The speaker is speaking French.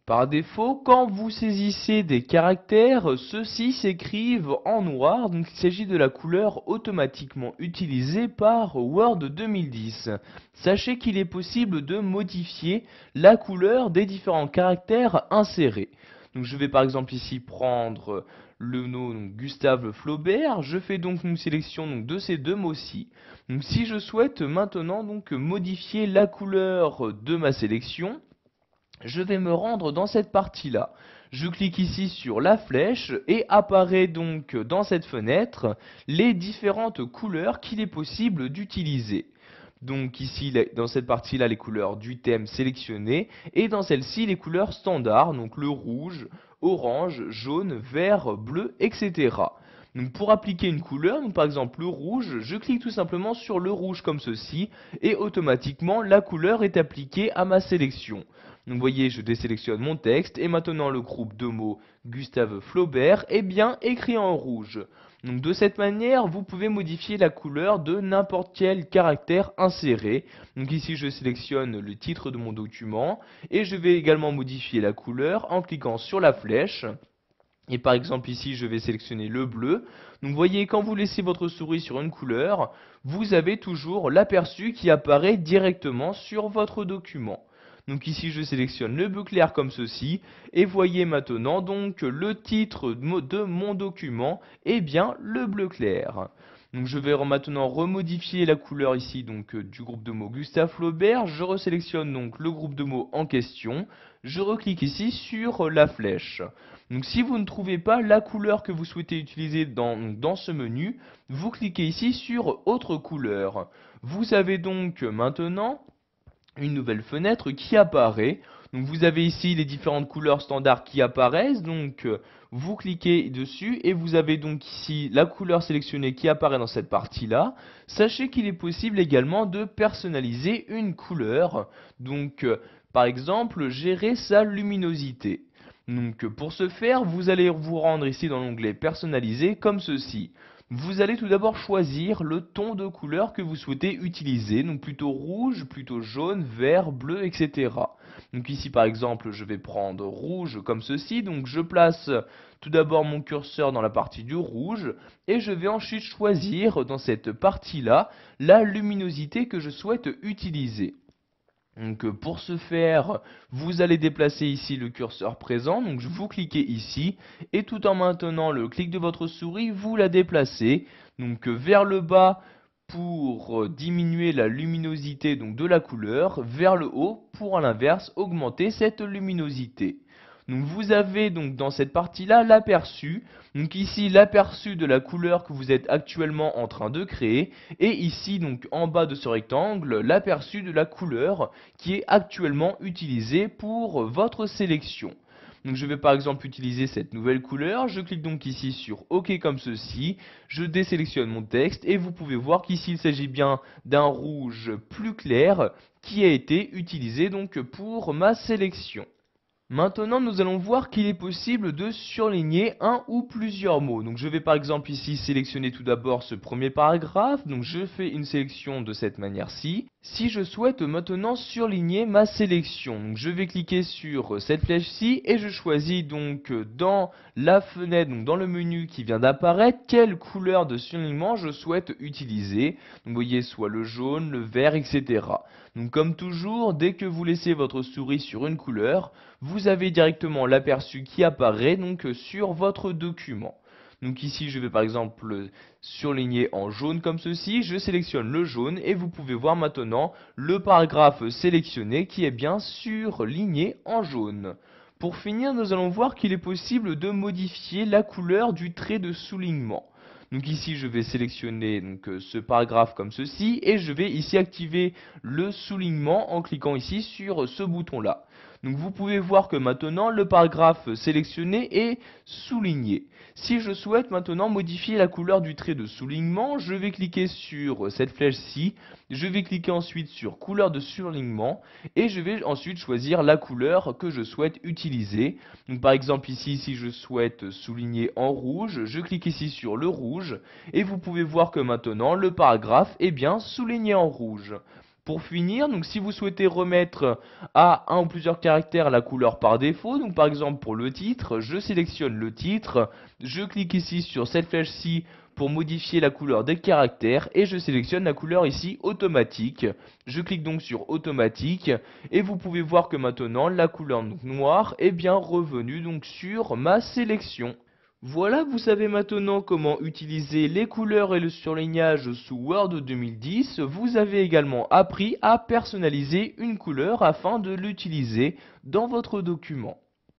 Par défaut, quand vous saisissez des caractères, ceux-ci s'écrivent en noir, donc il s'agit de la couleur automatiquement utilisée par Word 2010. Sachez qu'il est possible de modifier la couleur des différents caractères insérés. Donc je vais par exemple ici prendre le nom Gustave Flaubert, je fais donc une sélection de ces deux mots-ci. Donc si je souhaite maintenant modifier la couleur de ma sélection, je vais me rendre dans cette partie-là. Je clique ici sur la flèche et apparaît donc dans cette fenêtre les différentes couleurs qu'il est possible d'utiliser. Donc ici, dans cette partie-là, les couleurs du thème sélectionné et dans celle-ci, les couleurs standards, donc le rouge, orange, jaune, vert, bleu, etc. Donc pour appliquer une couleur, donc par exemple le rouge, je clique tout simplement sur le rouge comme ceci et automatiquement la couleur est appliquée à ma sélection. Donc vous voyez, je désélectionne mon texte et maintenant le groupe de mots Gustave Flaubert est bien écrit en rouge. Donc de cette manière, vous pouvez modifier la couleur de n'importe quel caractère inséré. Donc ici, je sélectionne le titre de mon document et je vais également modifier la couleur en cliquant sur la flèche. Et par exemple ici, je vais sélectionner le bleu. Donc vous voyez, quand vous laissez votre souris sur une couleur, vous avez toujours l'aperçu qui apparaît directement sur votre document. Donc ici, je sélectionne le bleu clair comme ceci. Et voyez maintenant donc le titre de mon document est bien le bleu clair. Donc je vais maintenant remodifier la couleur ici du groupe de mots Gustave Flaubert. Je resélectionne donc le groupe de mots en question. Je reclique ici sur la flèche. Donc si vous ne trouvez pas la couleur que vous souhaitez utiliser dans ce menu, vous cliquez ici sur autre couleur. Vous avez donc maintenant une nouvelle fenêtre qui apparaît. Donc vous avez ici les différentes couleurs standards qui apparaissent. Donc vous cliquez dessus et vous avez donc ici la couleur sélectionnée qui apparaît dans cette partie-là. Sachez qu'il est possible également de personnaliser une couleur. Donc par exemple, gérer sa luminosité. Donc pour ce faire, vous allez vous rendre ici dans l'onglet personnaliser comme ceci. Vous allez tout d'abord choisir le ton de couleur que vous souhaitez utiliser, donc plutôt rouge, plutôt jaune, vert, bleu, etc. Donc ici par exemple, je vais prendre rouge comme ceci, donc je place tout d'abord mon curseur dans la partie du rouge et je vais ensuite choisir dans cette partie-là la luminosité que je souhaite utiliser. Donc pour ce faire, vous allez déplacer ici le curseur présent, donc vous cliquez ici, et tout en maintenant le clic de votre souris, vous la déplacez donc vers le bas pour diminuer la luminosité de la couleur, vers le haut pour à l'inverse augmenter cette luminosité. Donc vous avez donc dans cette partie-là l'aperçu, donc ici l'aperçu de la couleur que vous êtes actuellement en train de créer, et ici donc en bas de ce rectangle l'aperçu de la couleur qui est actuellement utilisée pour votre sélection. Donc je vais par exemple utiliser cette nouvelle couleur, je clique donc ici sur OK comme ceci, je désélectionne mon texte et vous pouvez voir qu'ici il s'agit bien d'un rouge plus clair qui a été utilisé donc pour ma sélection. Maintenant, nous allons voir qu'il est possible de surligner un ou plusieurs mots. Donc, je vais par exemple ici sélectionner tout d'abord ce premier paragraphe. Donc, je fais une sélection de cette manière-ci. Si je souhaite maintenant surligner ma sélection, donc je vais cliquer sur cette flèche-ci et je choisis donc dans la fenêtre, donc dans le menu qui vient d'apparaître, quelle couleur de surlignement je souhaite utiliser. Donc, vous voyez, soit le jaune, le vert, etc. Donc, comme toujours, dès que vous laissez votre souris sur une couleur, vous avez directement l'aperçu qui apparaît donc sur votre document. Donc ici, je vais par exemple surligner en jaune comme ceci. Je sélectionne le jaune et vous pouvez voir maintenant le paragraphe sélectionné qui est bien surligné en jaune. Pour finir, nous allons voir qu'il est possible de modifier la couleur du trait de soulignement. Donc ici, je vais sélectionner ce paragraphe comme ceci et je vais ici activer le soulignement en cliquant ici sur ce bouton-là. Donc vous pouvez voir que maintenant le paragraphe sélectionné est souligné. Si je souhaite maintenant modifier la couleur du trait de soulignement, je vais cliquer sur cette flèche-ci, je vais cliquer ensuite sur couleur de surlignement et je vais ensuite choisir la couleur que je souhaite utiliser. Donc par exemple ici, si je souhaite souligner en rouge, je clique ici sur le rouge et vous pouvez voir que maintenant le paragraphe est bien souligné en rouge. Pour finir, donc si vous souhaitez remettre à un ou plusieurs caractères la couleur par défaut, donc par exemple pour le titre, je sélectionne le titre, je clique ici sur cette flèche-ci pour modifier la couleur des caractères et je sélectionne la couleur ici automatique. Je clique donc sur automatique et vous pouvez voir que maintenant la couleur donc noire est bien revenue donc sur ma sélection. Voilà, vous savez maintenant comment utiliser les couleurs et le surlignage sous Word 2010. Vous avez également appris à personnaliser une couleur afin de l'utiliser dans votre document.